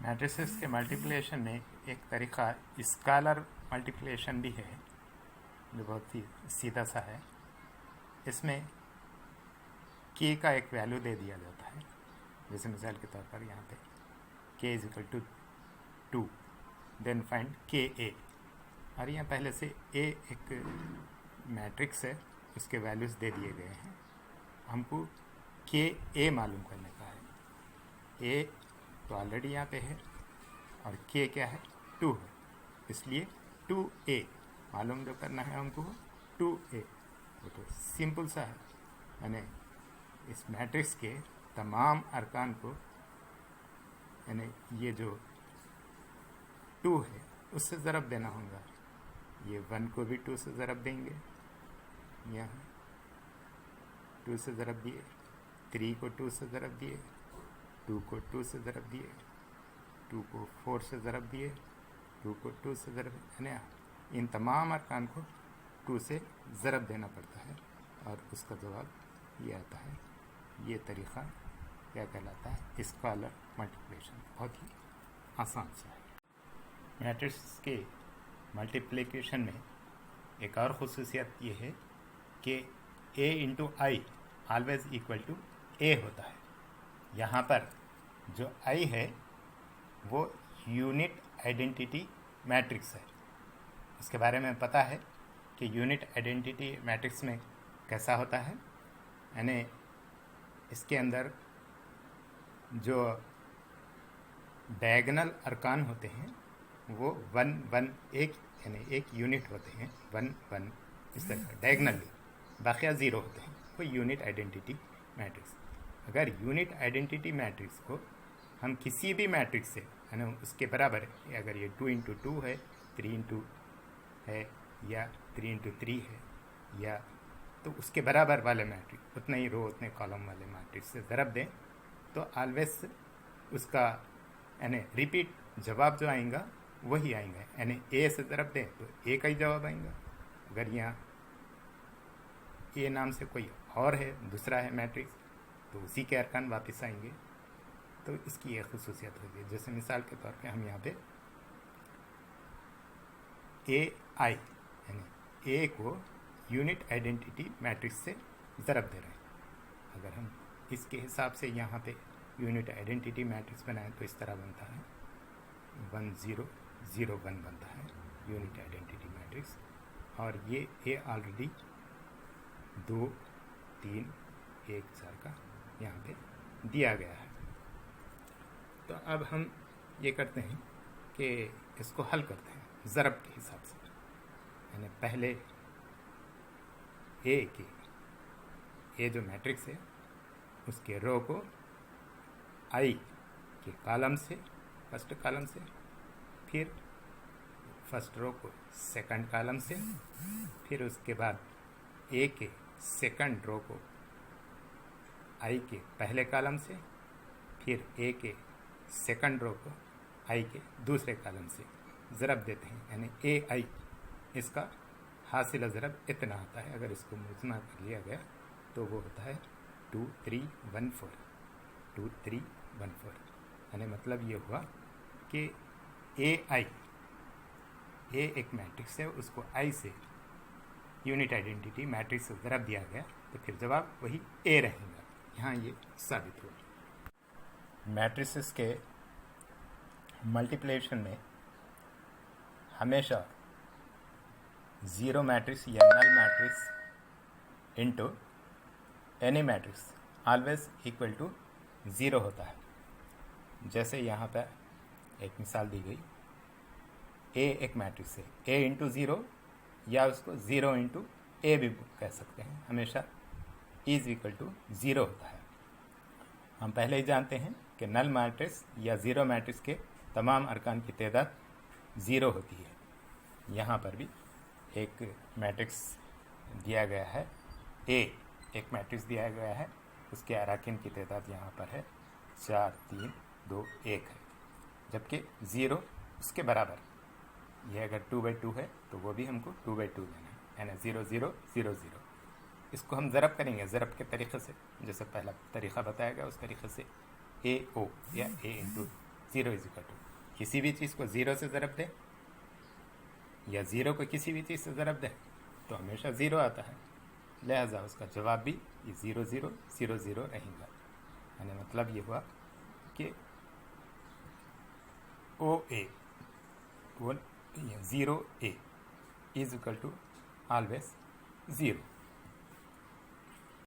Matrices के multiplication में एक तरीका स्केलर मल्टीप्लिकेशन भी है जो बहुत ही सीधा सा है। इसमें k का एक वैल्यू दे दिया जाता है, जैसे मिसाल के तौर पर यहाँ पे k is equal to 2, then find k a. और यहाँ पहले से a एक मैट्रिक्स है, उसके वैल्यूज़ दे दिए गए हैं। हमको के ए मालूम करने का है। a तो ऑलरेडी यहाँ पे है और k क्या है 2 है, इसलिए 2a मालूम जो करना है हमको 2a। तो सिंपल सा है, यानी इस मैट्रिक्स के तमाम अरकान को, यानी ये जो 2 है उससे ज़रब देना होगा। ये 1 को भी 2 से ज़रब देंगे, यहाँ 2 से ज़रब दिए, 3 को 2 से ज़रब दिए, 2 को 2 से ज़रब दिए, 2 को 4 से ज़रब दिए, 2 को 2 से ज़रब, यानी इन तमाम अरकान को 2 से ज़रब देना पड़ता है और उसका जवाब ये आता है। ये तरीक़ा क्या कहलाता है? Scalar multiplication. बहुत ही आसान सा है। मैट्रिक्स के मल्टीप्लिकेशन में एक और ख़ुसूसियत ये है कि a into I always equal to a होता है। यहाँ पर जो i है वो यूनिट आइडेंटिटी मैट्रिक्स है। इसके बारे में पता है कि यूनिट आइडेंटिटी मैट्रिक्स में कैसा होता है, यानी इसके अंदर जो डायगोनल अरकान होते हैं वो 1 1 एक, यानी एक यूनिट होते हैं, 1 1 इस तरह डायगोनली, बाकिया 0 होते हैं, वो यूनिट आइडेंटिटी मैट्रिक्स। अगर यूनिट आइडेंटिटी मैट्रिक्स को हम किसी भी मैट्रिक्स से, यानी उसके बराबर है, अगर ये 2 इंटू 2 है, 3 इंटू है, या 3 इंटू 3 है, या तो उसके बराबर वाले मैट्रिक्स, उतने ही रो उतने कॉलम वाले मैट्रिक्स से ज़रब दें तो ऑलवेज उसका यानी रिपीट जवाब जो आएगा वही आएगा। यानी ए से ज़रब दें तो ए का ही जवाब आएगा। अगर यहाँ ए नाम से कोई और है, दूसरा है मैट्रिक्स, तो उसी के अरकान वापस आएंगे। तो इसकी एक खुसूसियत होगी। जैसे मिसाल के तौर पे हम यहाँ पे ए आई, यानी ए को यूनिट आइडेंटिटी मैट्रिक्स से ज़रब दे रहे हैं। अगर हम इसके हिसाब से यहाँ पे यूनिट आइडेंटिटी मैट्रिक्स बनाएं तो इस तरह बनता है, 1 0 0 1 बनता है यूनिट आइडेंटिटी मैट्रिक्स। और ये ए ऑलरेडी 2 3 1 4 का यहाँ पे दिया गया है। तो अब हम ये करते हैं कि इसको हल करते हैं ज़रब के हिसाब से। यानी पहले ए की, ए जो मैट्रिक्स है उसके रो को आई के कॉलम से, फर्स्ट कॉलम से, फिर फर्स्ट रो को सेकंड कॉलम से, फिर उसके बाद ए के सेकंड रो को आई के पहले कॉलम से, फिर ए के सेकंड रो को आई के दूसरे कॉलम से ज़रब देते हैं। यानी ए आई, इसका हासिल ज़रब इतना आता है। अगर इसको मुजना कर लिया गया तो वो होता है 2 3 1 4, 2 3 1 4। यानी मतलब ये हुआ कि ए आई, ए एक मैट्रिक्स है, उसको आई से यूनिट आइडेंटिटी मैट्रिक्स से ज़रब दिया गया तो फिर जवाब वही ए रहेगा। यहाँ ये साबित हुआ। मैट्रिसेस के मल्टीप्लिकेशन में हमेशा ज़ीरो मैट्रिक्स या null matrix into any matrix always equal to 0 होता है। जैसे यहाँ पर एक मिसाल दी गई, ए एक मैट्रिक्स है, ए इंटू 0, या उसको 0 इंटू ए भी कह सकते हैं, हमेशा इज इक्वल टू 0 होता है। हम पहले ही जानते हैं कि नल मैट्रिक्स या ज़ीरो मैट्रिक्स के तमाम अरकान की तादाद 0 होती है। यहाँ पर भी एक मैट्रिक्स दिया गया है, ए एक मैट्रिक्स दिया गया है, उसके अरकान की तादाद यहाँ पर है 4 3 2 1 है, जबकि 0 उसके बराबर। यह अगर 2/2 है तो वो भी हमको 2/2 देना है, यानी 0 0 0 0। इसको हम ज़रब करेंगे ज़रब के तरीक़े से, जैसे पहला तरीक़ा बताया गया उस तरीक़े से, ए ओ या A into zero is equal to किसी भी चीज़ को ज़ीरो से ज़रब दे या ज़ीरो को किसी भी चीज़ से ज़रब दे तो हमेशा ज़ीरो आता है, लिहाजा उसका जवाब भी ये 0 0 0 0 रहेगा। यानी मतलब ये हुआ कि ओ ए वो 0 ए इज इक्वल टू ऑलवेज 0।